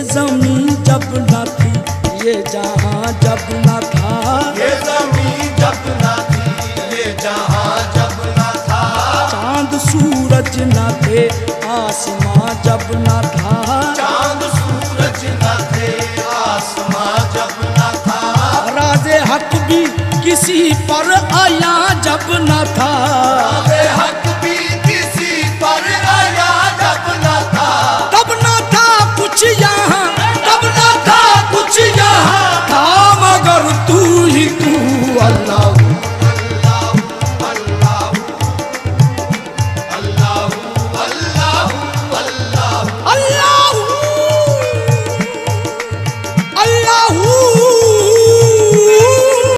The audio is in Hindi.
जमीन जब न थी, ये जहां जब न था, ये जमीन जब न थी, ये जहां जब न था। चांद सूरज न थे, आसमां जब न था, चांद सूरज न थे, आसमां जब न था। राज़े हक भी किसी पर आया जब न था, राज़े हक भी